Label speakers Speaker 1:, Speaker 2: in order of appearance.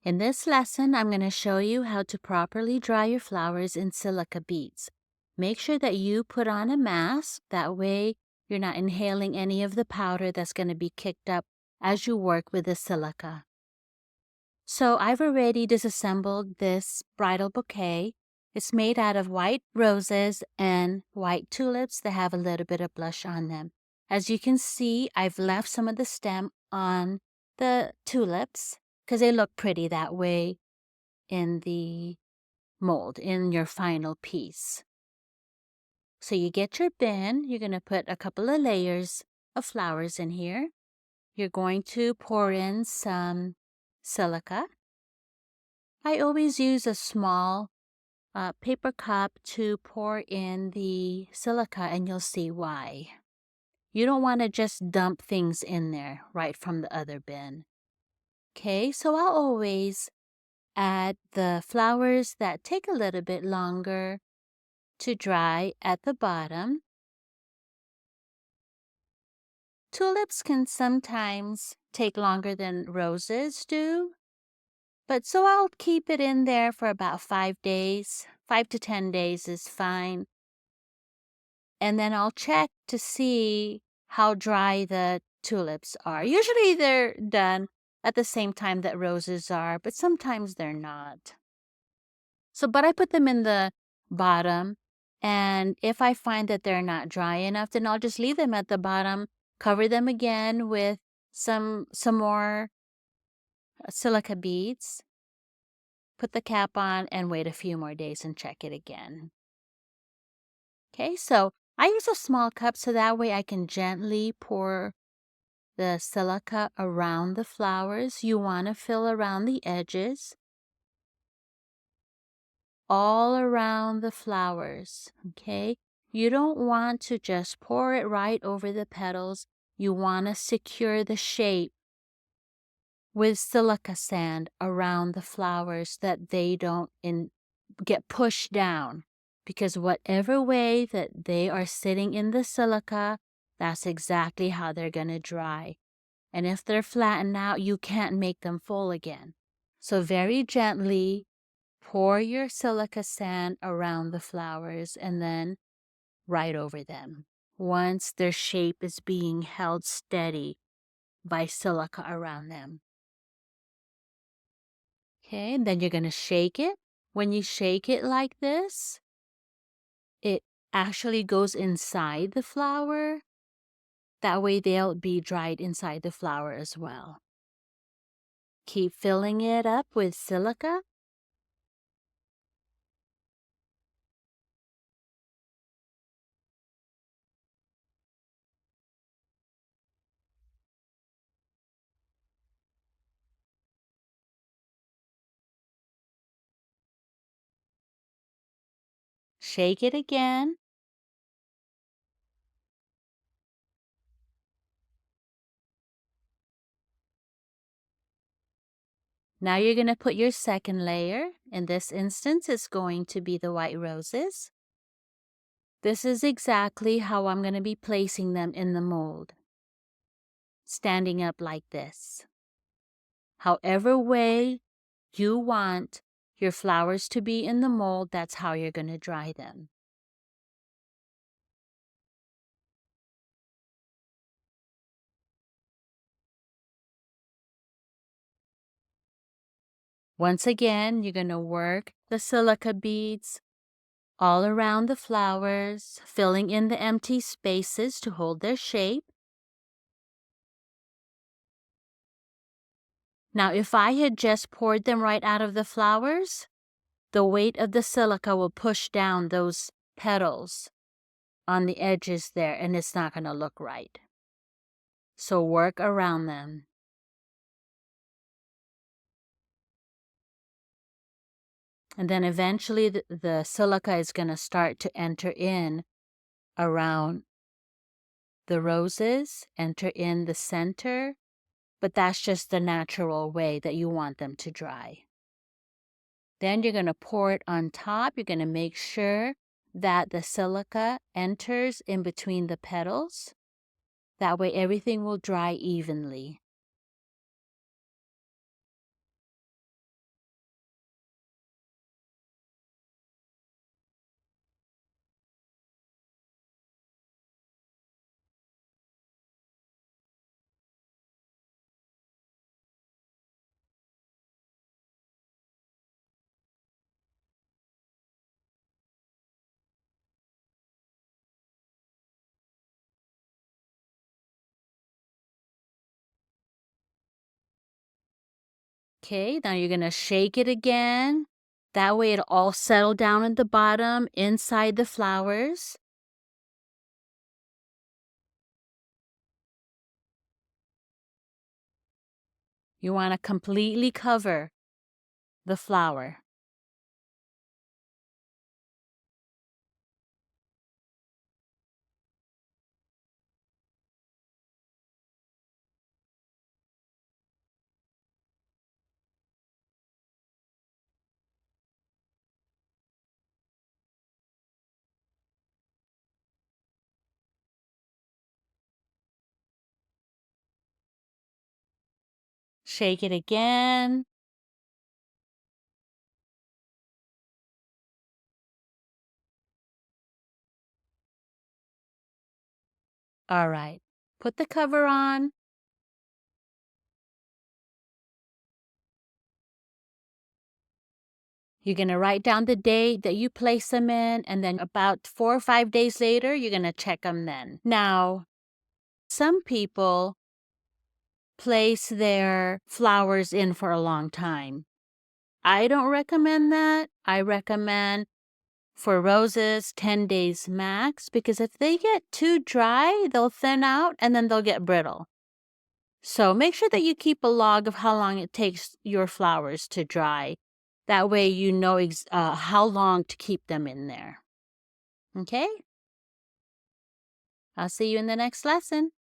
Speaker 1: In this lesson, I'm going to show you how to properly dry your flowers in silica beads. Make sure that you put on a mask. That way, you're not inhaling any of the powder that's going to be kicked up as you work with the silica. So I've already disassembled this bridal bouquet. It's made out of white roses and white tulips that have a little bit of blush on them. As you can see, I've left some of the stem on the tulips because they look pretty that way in the mold, in your final piece. So you get your bin. You're going to put a couple of layers of flowers in here. You're going to pour in some silica. I always use a small paper cup to pour in the silica, and you'll see why. You don't want to just dump things in there right from the other bin. Okay, so I'll always add the flowers that take a little bit longer to dry at the bottom. Tulips can sometimes take longer than roses do, but so I'll keep it in there for about 5 days. 5 to 10 days is fine. And then I'll check to see how dry the tulips are. Usually they're done at the same time that roses are, but sometimes they're not. But I put them in the bottom, and if I find that they're not dry enough, then I'll just leave them at the bottom, cover them again with some more silica beads, put the cap on, and wait a few more days and check it again. Okay, so I use a small cup so that way I can gently pour the silica around the flowers. You want to fill around the edges, all around the flowers, okay? You don't want to just pour it right over the petals. You want to secure the shape with silica sand around the flowers that they don't get pushed down. Because whatever way that they are sitting in the silica, that's exactly how they're going to dry. And if they're flattened out, you can't make them full again. So very gently pour your silica sand around the flowers and then right over them. Once their shape is being held steady by silica around them. Okay, and then you're going to shake it. When you shake it like this, it actually goes inside the flower. That way they'll be dried inside the flower as well. Keep filling it up with silica. Shake it again. Now you're going to put your second layer. In this instance, it's going to be the white roses. This is exactly how I'm going to be placing them in the mold. Standing up like this. However way you want your flowers to be in the mold, that's how you're going to dry them. Once again, you're going to work the silica beads all around the flowers, filling in the empty spaces to hold their shape. Now, if I had just poured them right out of the flowers, the weight of the silica will push down those petals on the edges there, and it's not going to look right. So work around them. And then eventually the silica is going to start to enter in around the roses, enter in the center, but that's just the natural way that you want them to dry. Then you're going to pour it on top. You're going to make sure that the silica enters in between the petals. That way everything will dry evenly. Okay, now you're going to shake it again. That way it'll all settle down at the bottom inside the flowers. You want to completely cover the flower. Shake it again. All right, put the cover on. You're going to write down the date that you place them in, and then about 4 or 5 days later, you're going to check them then. Now, some people place their flowers in for a long time. I don't recommend that. I recommend for roses 10 days max, because if they get too dry, they'll thin out and then they'll get brittle. So make sure that you keep a log of how long it takes your flowers to dry. That way you know how long to keep them in there. Okay? I'll see you in the next lesson.